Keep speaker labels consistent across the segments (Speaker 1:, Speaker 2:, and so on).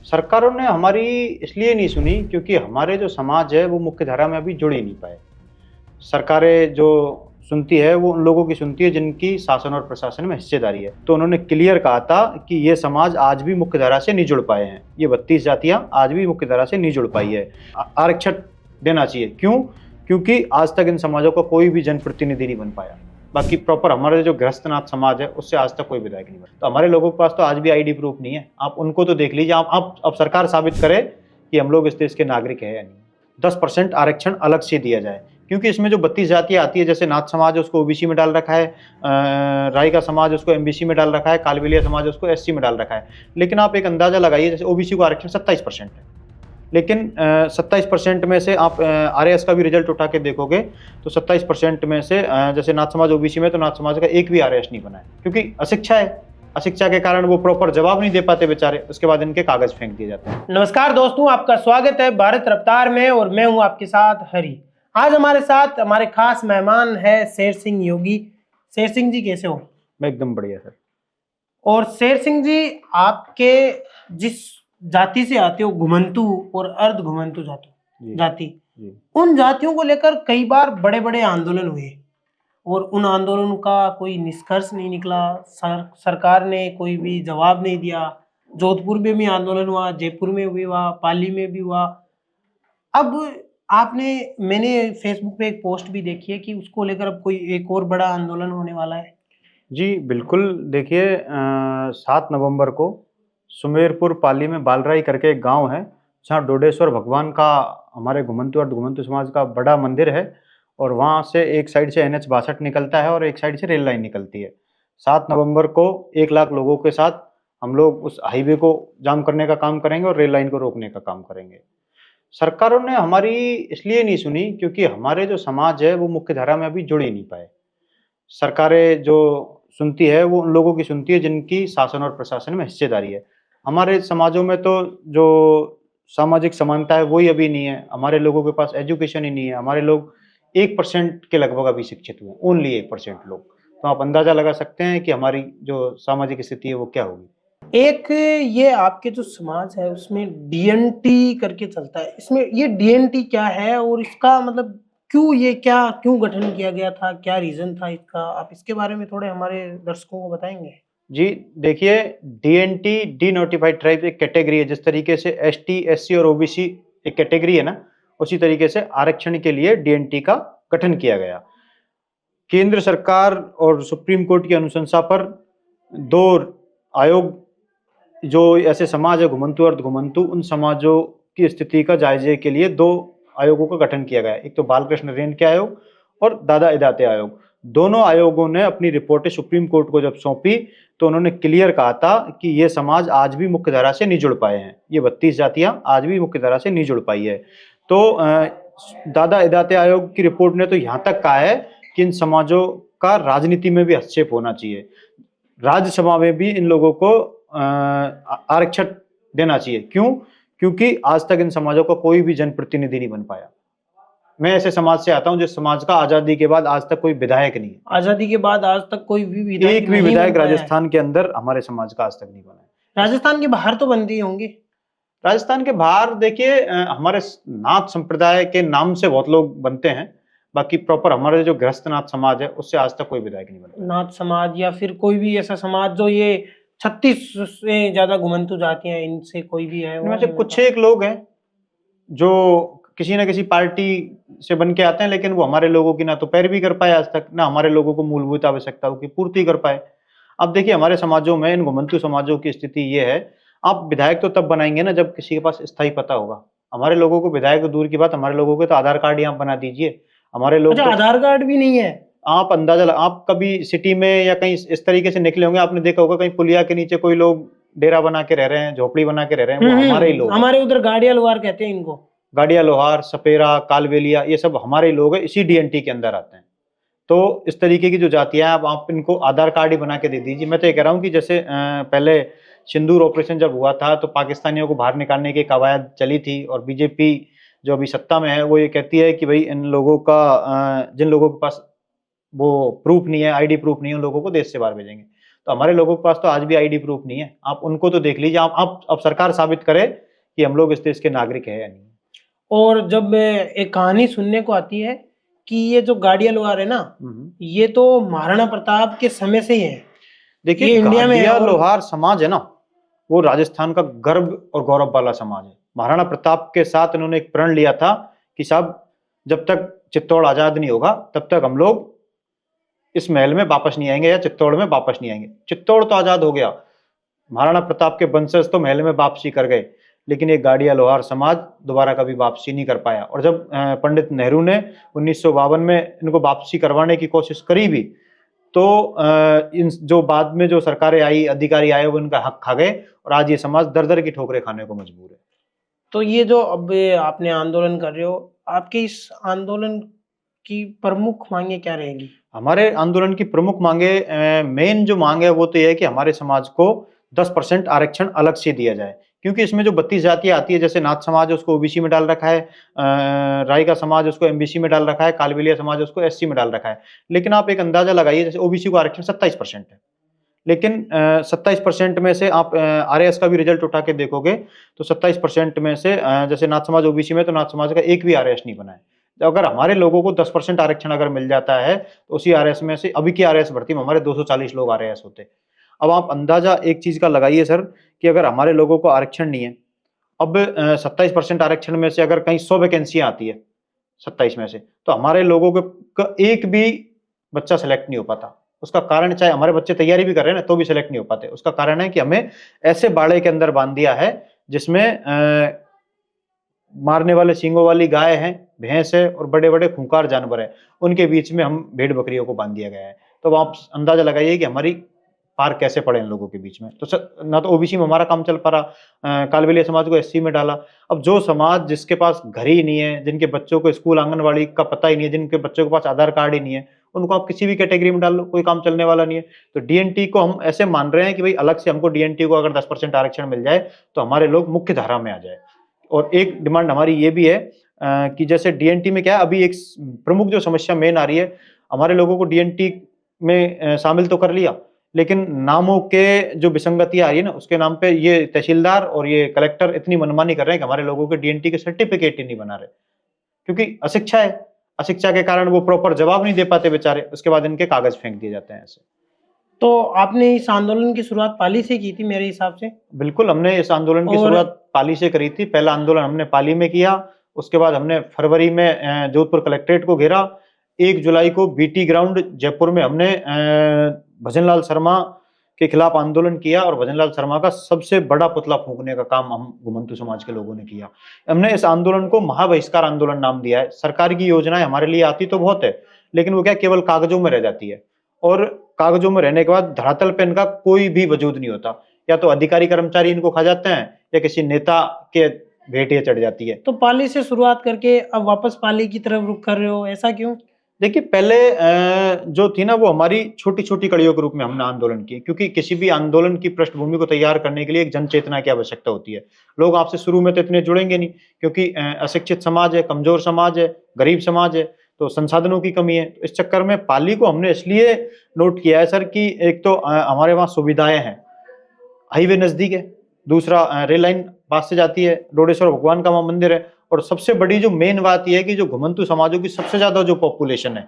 Speaker 1: सरकारों ने हमारी इसलिए नहीं सुनी क्योंकि हमारे जो समाज है वो मुख्य धारा में अभी जुड़ ही नहीं पाए। सरकारें जो सुनती है वो उन लोगों की सुनती है जिनकी शासन और प्रशासन में हिस्सेदारी है। तो उन्होंने क्लियर कहा था कि ये समाज आज भी मुख्य धारा से नहीं जुड़ पाए हैं। ये 32 जातियां आज भी मुख्य धारा से नहीं जुड़ पाई है। आरक्षण देना चाहिए। क्यों? क्योंकि आज तक इन समाजों का कोई भी जनप्रतिनिधि नहीं बन पाया। बाकी प्रॉपर हमारे जो गृहस्थनाथ समाज है उससे आज तक कोई विधायक नहीं बना। तो हमारे लोगों के पास तो आज भी आईडी प्रूफ नहीं है। आप उनको तो देख लीजिए। आप अब सरकार साबित करे कि हम लोग इस देश के नागरिक हैं या नहीं। 10% आरक्षण अलग से दिया जाए, क्योंकि इसमें जो 32 जातियां आती है, जैसे नाथ समाज है उसको ओबीसी में डाल रखा है, राई का समाज उसको एमबीसी में डाल रखा है, कालबेलिया समाज उसको एससी में डाल रखा है। लेकिन आप एक अंदाजा लगाइए, जैसे ओबीसी को आरक्षण 27% है, लेकिन 27% में से आप आरएएस का भी रिजल्ट उठा के देखोगे तो 27% में से जैसे नाथ समाज ओबीसी में, तो नाथ समाज का एक भी आरएएस नहीं बना है, क्योंकि अशिक्षा है। अशिक्षा के कारण वो प्रॉपर जवाब नहीं दे पाते बेचारे, उसके बाद इनके कागज फेंक दिए जाते हैं।
Speaker 2: नमस्कार दोस्तों, आपका स्वागत है भारत रफ्तार में और मैं हूं आपके साथ हरी। आज हमारे साथ हमारे खास मेहमान है शेर सिंह योगी। शेर सिंह जी कैसे हो?
Speaker 1: मैं एकदम बढ़िया सर।
Speaker 2: और शेर सिंह जी, आपके जिस जाति से आते हो, घुमंतु और अर्ध घुमंतु जाति, उन जातियों को लेकर कई बार बड़े बड़े आंदोलन हुए और उन आंदोलन का कोई निष्कर्ष नहीं निकला। सरकार ने कोई भी जवाब नहीं दिया। जोधपुर में भी आंदोलन हुआ, जयपुर में भी हुआ, पाली में भी हुआ। अब मैंने फेसबुक पे एक पोस्ट भी देखी है कि उसको लेकर अब कोई एक और बड़ा आंदोलन होने वाला है।
Speaker 1: जी बिल्कुल। देखिए 7 नवंबर को सुमेरपुर पाली में बालराई करके एक गांव है, जहां डोडेश्वर भगवान का, हमारे घुमंतु और घुमंतु समाज का बड़ा मंदिर है, और वहां से एक साइड से NH-62 निकलता है और एक साइड से रेल लाइन निकलती है। 7 नवंबर को 1 लाख लोगों के साथ हम लोग उस हाईवे को जाम करने का काम करेंगे और रेल लाइन को रोकने का काम करेंगे। सरकारों ने हमारी इसलिए नहीं सुनी क्योंकि हमारे जो समाज है वो मुख्य धारा में अभी जुड़ ही नहीं पाए। सरकारें जो सुनती है वो उन लोगों की सुनती है जिनकी शासन और प्रशासन में हिस्सेदारी है। हमारे समाजों में तो जो सामाजिक समानता है वही अभी नहीं है। हमारे लोगों के पास एजुकेशन ही नहीं है। हमारे लोग 1% के लगभग अभी शिक्षित हुए, ओनली 1% लोग। तो आप अंदाजा लगा सकते हैं कि हमारी जो सामाजिक स्थिति है वो क्या होगी।
Speaker 2: एक ये आपके जो समाज है उसमें डीएनटी करके चलता है, इसमें ये डीएनटी क्या है और इसका मतलब क्यों गठन किया गया था, क्या रीजन था इसका? आप इसके बारे में थोड़े हमारे दर्शकों को बताएंगे?
Speaker 1: जी देखिए, डीएनटी डी नोटिफाइड ट्राइब एक कैटेगरी है। जिस तरीके से एसटी, एससी और ओबीसी एक कैटेगरी है ना, उसी तरीके से आरक्षण के लिए डीएनटी का गठन किया गया। केंद्र सरकार और सुप्रीम कोर्ट की अनुशंसा पर 2 आयोग, जो ऐसे समाज है घुमंतु और घुमंतु, उन समाजों की स्थिति का जायजे के लिए 2 आयोगों का गठन किया गया। एक तो बालकृष्ण रेणके आयोग और दादा इदाते आयोग। दोनों आयोगों ने अपनी रिपोर्टें सुप्रीम कोर्ट को जब सौंपी तो उन्होंने क्लियर कहा था कि ये समाज आज भी मुख्य धारा से नहीं जुड़ पाए हैं। ये 32 जातियां आज भी मुख्य धारा से नहीं जुड़ पाई है। तो दादा इदाते आयोग की रिपोर्ट ने तो यहाँ तक कहा है कि इन समाजों का राजनीति में भी हस्तक्षेप होना चाहिए, राज्यसभा में भी इन लोगों को आरक्षण देना चाहिए। क्यों? क्योंकि आज तक इन समाजों का कोई भी जनप्रतिनिधि नहीं बन पाया। मैं ऐसे समाज से आता हूं जिस समाज का आजादी के बाद आज तक कोई विधायक नहीं है।
Speaker 2: आजादी के बाद आज तक कोई भी विधायक
Speaker 1: एक भी विधायक राजस्थान के अंदर हमारे समाज का आज तक नहीं बना है।
Speaker 2: राजस्थान के बाहर तो बनती होंगे।
Speaker 1: राजस्थान के बाहर देखिए, हमारे नाथ संप्रदाय के नाम से बहुत लोग बनते हैं। बाकी प्रॉपर हमारे जो गृहस्थनाथ समाज है उससे आज तक कोई विधायक नहीं बना।
Speaker 2: नाथ समाज या फिर कोई भी ऐसा समाज जो ये 36 से ज्यादा घुमंतु जातियां, इनसे कोई भी है?
Speaker 1: इनमें से कुछ एक लोग हैं जो किसी ना किसी पार्टी से बन के आते हैं, लेकिन वो हमारे लोगों की ना तो पैरवी कर पाए आज तक, ना हमारे लोगों को मूलभूत आवश्यकताओं की पूर्ति कर पाए। अब देखिए, हमारे समाजों में, इन घुमंतु समाजों की स्थिति ये है, आप विधायक तो तब बनाएंगे ना जब किसी के पास स्थायी पता होगा। हमारे लोगों को विधायक तो दूर की बात, हमारे लोगों के तो आधार कार्ड ही आप बना दीजिए। हमारे लोग
Speaker 2: अच्छा, आधार कार्ड भी नहीं है?
Speaker 1: आप अंदाजा आप कभी सिटी में या कहीं इस तरीके से निकले होंगे, आपने देखा होगा कहीं पुलिया के नीचे कोई लोग डेरा बना के रह रहे हैं, झोपड़ी बना के रह रहे हैं, वो हमारे ही लोग।
Speaker 2: हमारे उधर गाड़िया लोहार कहते हैं इनको।
Speaker 1: गाड़िया लोहार, सपेरा, कालबेलिया, ये सब हमारे ही लोग हैं, इसी डीएनटी के अंदर आते हैं। तो इस तरीके की जो जातियां हैं, आप इनको आधार कार्ड ही बना के दे दीजिए। मैं तो ये कह रहा हूँ कि जैसे पहले सिंदूर ऑपरेशन जब हुआ था तो पाकिस्तानियों को बाहर निकालने की कवायद चली थी, और बीजेपी जो अभी सत्ता में है वो ये कहती है कि भाई इन लोगों का, जिन लोगों के पास वो प्रूफ नहीं है, आईडी प्रूफ नहीं है, उन लोगों को देश से बाहर भेजेंगे। तो हमारे लोगों के पास तो आज भी आईडी प्रूफ नहीं है। आप उनको तो देख लीजिए, आप अब सरकार साबित करे कि हम लोग इस देश के नागरिक है या नहीं।
Speaker 2: और जब एक कहानी सुनने को आती है कि ये जो गाड़िया लोहार है ना, ये तो महाराणा प्रताप के समय से ही है।
Speaker 1: देखिए,
Speaker 2: ये इंडिया में है
Speaker 1: गाड़िया
Speaker 2: और
Speaker 1: लोहार समाज है ना, वो राजस्थान का गर्व और गौरव वाला समाज है। महाराणा प्रताप के साथ इन्होंने एक प्रण लिया था कि साहब, जब तक चित्तौड़ आजाद नहीं होगा तब तक हम लोग इस महल में वापस नहीं आएंगे या चित्तौड़ में वापस नहीं आएंगे। चित्तौड़ तो आजाद हो गया, महाराणा प्रताप के वंशज तो महल में वापसी कर गए, लेकिन ये गाड़िया लोहार समाज दोबारा कभी वापसी नहीं कर पाया। और जब पंडित नेहरू ने 1952 में इनको वापसी करवाने की कोशिश करी भी, तो इन जो बाद में जो सरकारें आई, अधिकारी आए, वो इनका हक खा गए और आज ये समाज दर दर की ठोकरें खाने को मजबूर है।
Speaker 2: तो ये जो अब आपने आंदोलन कर रहे हो, आपके इस आंदोलन की प्रमुख मांगे क्या रहेंगी?
Speaker 1: हमारे आंदोलन की प्रमुख मांगे, मेन जो मांग है वो तो ये है कि हमारे समाज को 10% आरक्षण अलग से दिया जाए, क्योंकि इसमें जो 32 जातियां आती है, जैसे नाथ समाज है उसको ओबीसी में डाल रखा है, राई का समाज उसको एमबीसी में डाल रखा है, कालबेलिया समाज उसको एससी में डाल रखा है। लेकिन आप एक अंदाजा लगाइए, जैसे ओबीसी को आरक्षण 27% है, लेकिन 27% में से आप आरएएस का भी रिजल्ट उठा के देखोगे तो 27% में से जैसे नाथ समाज ओबीसी में, तो नाथ समाज का एक भी आरएएस नहीं बना है। तो अगर हमारे लोगों को 10% आरक्षण अगर मिल जाता है तो उसी आरएएस में से, अभी की आरएएस भर्ती में हमारे 240 लोग आरएएस होते। अब आप अंदाजा एक चीज का लगाइए सर, कि अगर हमारे लोगों को आरक्षण नहीं है, अब 27% आरक्षण में से अगर कहीं 100 वैकेंसियां आती है 27 में से, तो हमारे लोगों का एक भी बच्चा सेलेक्ट नहीं हो पाता। उसका कारण, चाहे हमारे बच्चे तैयारी भी कर रहे हैं ना, तो भी सेलेक्ट नहीं हो पाते। उसका कारण है कि हमें ऐसे बाड़े के अंदर बांध दिया है जिसमें मारने वाले सींगों वाली गाय है, भैंस है और बड़े बड़े खूंखार जानवर है, उनके बीच में हम भेड़ बकरियों को बांध दिया गया है। तो आप अंदाजा लगाइए कि हमारी पार कैसे पड़े इन लोगों के बीच में। तो ना तो ओबीसी में हमारा काम चल पा रहा, कालबेलिया समाज को एससी में डाला। अब जो समाज जिसके पास घर ही नहीं है, जिनके बच्चों को स्कूल आंगनवाड़ी का पता ही नहीं है, जिनके बच्चों के पास आधार कार्ड ही नहीं है, उनको आप किसी भी कैटेगरी में डाल लो, कोई काम चलने वाला नहीं है। तो डीएनटी को हम ऐसे मान रहे हैं कि भाई अलग से हमको डीएनटी को अगर 10% आरक्षण मिल जाए तो हमारे लोग मुख्य धारा में आ जाए। और एक डिमांड हमारी ये भी है कि जैसे डीएनटी में क्या है, अभी एक प्रमुख जो समस्या मेन आ रही है, हमारे लोगों को डीएनटी में शामिल तो कर लिया, लेकिन नामों के जो विसंगतियां आ रही है ना, उसके नाम पे ये तहसीलदार और ये कलेक्टर इतनी मनमानी कर रहे हैं कि हमारे लोगों के डीएनटी के सर्टिफिकेट ही नहीं बना रहे, क्योंकि अशिक्षा है। अशिक्षा के कारण वो प्रॉपर जवाब नहीं दे पाते बेचारे, उसके बाद इनके कागज फेंक दिए जाते हैं ऐसे।
Speaker 2: तो आपने इस आंदोलन की शुरुआत पाली से की थी मेरे हिसाब से?
Speaker 1: बिल्कुल, हमने इस आंदोलन की शुरुआत पाली से करी थी। पहला आंदोलन हमने पाली में किया, उसके बाद हमने फरवरी में जोधपुर कलेक्ट्रेट को घेरा। 1 जुलाई को बीटी ग्राउंड जयपुर में हमने भजनलाल शर्मा के खिलाफ आंदोलन किया और भजनलाल शर्मा का सबसे बड़ा पुतला फूंकने का काम हम घुमंतू समाज के लोगों ने किया। हमने इस आंदोलन को महाबहिष्कार आंदोलन नाम दिया है। सरकार की योजनाएं हमारे लिए आती तो बहुत है, लेकिन वो क्या केवल कागजों में रह जाती है, और कागजों में रहने के बाद धरातल पे इनका कोई भी वजूद नहीं होता। या तो अधिकारी कर्मचारी इनको खा जाते हैं या किसी नेता के भेंट चढ़ जाती है।
Speaker 2: तो पाली से शुरुआत करके अब वापस पाली की तरफ रुख कर रहे हो, ऐसा क्यों?
Speaker 1: देखिए, पहले जो थी ना, वो हमारी छोटी छोटी कड़ियों के रूप में हमने आंदोलन की, क्योंकि किसी भी आंदोलन की पृष्ठभूमि को तैयार करने के लिए एक जन चेतना की आवश्यकता होती है। लोग आपसे शुरू में तो इतने जुड़ेंगे नहीं, क्योंकि अशिक्षित समाज है, कमजोर समाज है, गरीब समाज है, तो संसाधनों की कमी है। तो इस चक्कर में पाली को हमने इसलिए नोट किया है सर कि एक तो हमारे वहाँ सुविधाएं हैं, हाईवे नजदीक है, दूसरा रेल लाइन पास से जाती है, डोडेश्वर भगवान का वहाँ मंदिर है, और सबसे बड़ी जो मेन बात यह है कि जो घुमंतू समाजों की सबसे ज्यादा जो पॉपुलेशन है,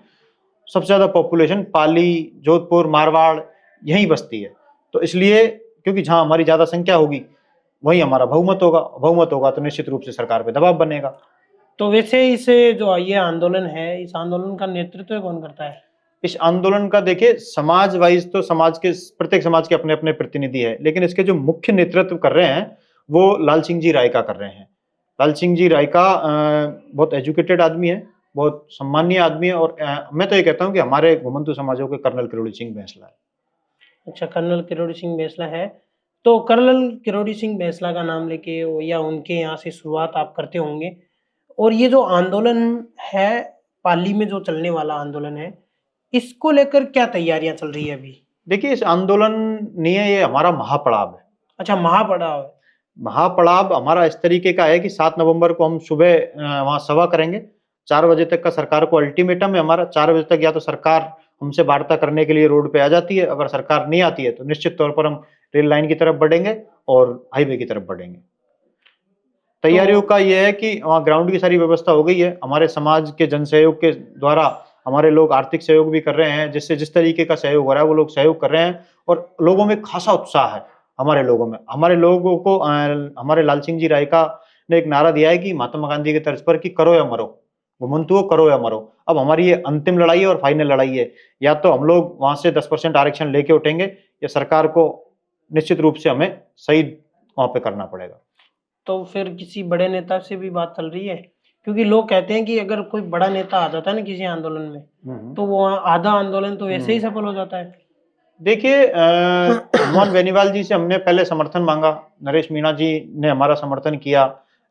Speaker 1: सबसे ज्यादा पॉपुलेशन पाली, जोधपुर, मारवाड़ यहीं बसती है। तो इसलिए, क्योंकि जहां हमारी ज्यादा संख्या होगी वहीं हमारा बहुमत होगा, बहुमत होगा तो निश्चित रूप से सरकार पे दबाव बनेगा।
Speaker 2: तो वैसे इस जो ये आंदोलन है, इस आंदोलन का नेतृत्व कौन करता है?
Speaker 1: इस आंदोलन का देखिए, समाज वाइज तो समाज के प्रत्येक समाज के अपने अपने प्रतिनिधि है, लेकिन इसके जो मुख्य नेतृत्व कर रहे हैं वो लाल सिंह जी रायका कर रहे हैं। लाल सिंह जी रायका बहुत एजुकेटेड आदमी है, बहुत सम्मानीय आदमी है, और मैं तो ये कहता हूँ कि हमारे घुमंतू समाजों के कर्नल किरोड़ी सिंह बैंसला है।
Speaker 2: अच्छा, कर्नल किरोड़ी सिंह बैंसला है। तो कर्नल किरोड़ी सिंह बैंसला का नाम लेके या उनके यहाँ से शुरुआत आप करते होंगे, और ये जो आंदोलन है पाली में, जो चलने वाला आंदोलन है, इसको लेकर क्या तैयारियां चल रही है अभी?
Speaker 1: देखिए, इस आंदोलन नहीं है, ये हमारा महापड़ाव है।
Speaker 2: अच्छा, महापड़ाव है।
Speaker 1: महापड़ाव हमारा इस तरीके का है कि 7 नवंबर को हम सुबह वहां सभा करेंगे। 4 बजे तक का सरकार को अल्टीमेटम है हमारा। 4 बजे तक या तो सरकार हमसे वार्ता करने के लिए रोड पे आ जाती है। अगर सरकार नहीं आती है तो निश्चित तौर पर हम रेल लाइन की तरफ बढ़ेंगे और हाईवे की तरफ बढ़ेंगे। तैयारियों का ये है कि वहाँ ग्राउंड की सारी व्यवस्था हो गई है। हमारे समाज के जन सहयोग के द्वारा हमारे लोग आर्थिक सहयोग भी कर रहे हैं, जिससे जिस तरीके का सहयोग हो रहा है वो लोग सहयोग कर रहे हैं और लोगों में खासा उत्साह है। हमारे लोगों में, हमारे लोगों को हमारे लाल सिंह जी रायका ने एक नारा दिया है कि महात्मा गांधी के तर्ज पर कि करो या मरो, घुमंतुओं करो या मरो। अब हमारी ये अंतिम लड़ाई है और फाइनल लड़ाई है। या तो हम लोग वहां से 10% आरक्षण लेके उठेंगे या सरकार को निश्चित रूप से हमें सही वहां पे करना पड़ेगा।
Speaker 2: तो फिर किसी बड़े नेता से भी बात चल रही है? क्योंकि लोग कहते हैं कि अगर कोई बड़ा नेता आ जाता है ना किसी आंदोलन में, तो वो आधा आंदोलन तो वैसे ही सफल हो जाता है।
Speaker 1: देखिए, हनुमान बेनीवाल जी से हमने पहले समर्थन मांगा, नरेश मीणा जी ने हमारा समर्थन किया,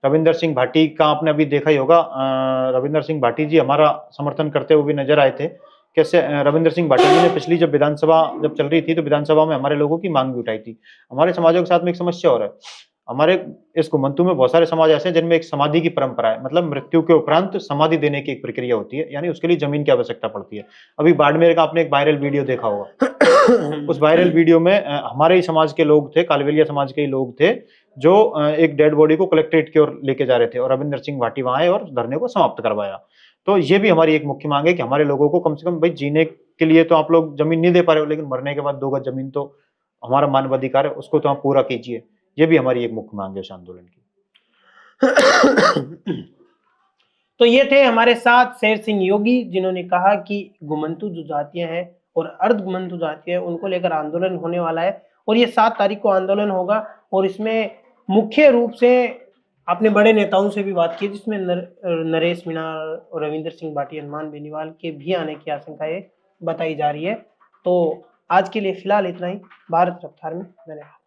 Speaker 1: रविंदर सिंह भाटी का आपने अभी देखा ही होगा, रविंदर सिंह भाटी जी हमारा समर्थन करते हुए भी नजर आए थे। कैसे रविंदर सिंह भाटी जी ने पिछली जब विधानसभा जब चल रही थी तो विधानसभा में हमारे लोगों की मांग भी उठाई थी। हमारे समाजों के साथ में एक समस्या और है, हमारे इस घुमंतू में बहुत सारे समाज ऐसे हैं जिनमें एक समाधि की परंपरा है, मतलब मृत्यु के उपरांत समाधि देने की एक प्रक्रिया होती है, यानी उसके लिए जमीन की आवश्यकता पड़ती है। अभी बाड़मेर का आपने एक वायरल वीडियो देखा होगा। उस वायरल वीडियो में हमारे ही समाज के लोग थे, कालवेलिया समाज के ही लोग थे, जो एक डेड बॉडी को कलेक्ट्रेट की ओर लेके जा रहे थे और रविंदर सिंह भाटी वहां आए और धरने को समाप्त करवाया। तो ये भी हमारी एक मुख्य मांग है कि हमारे लोगों को कम से कम भाई जीने के लिए तो आप लोग जमीन नहीं दे पा रहे हो, लेकिन मरने के बाद 2 गज जमीन तो हमारा मानवाधिकार है, उसको तो आप पूरा कीजिए। ये भी हमारी एक मुख्य मांग है इस आंदोलन की।
Speaker 2: तो ये थे हमारे साथ शेर सिंह योगी, जिन्होंने कहा कि घुमंतु जो जातियां हैं और अर्ध घुमंतु जातियां हैं उनको लेकर आंदोलन होने वाला है और ये 7 तारीख को आंदोलन होगा। और इसमें मुख्य रूप से आपने बड़े नेताओं से भी बात की, जिसमें नरेश मीणा और रविंदर सिंह भाटी, हनुमान बेनीवाल के भी आने की आशंकाएं बताई जा रही है। तो आज के लिए फिलहाल इतना ही। भारत रफ्तार में धन्यवाद।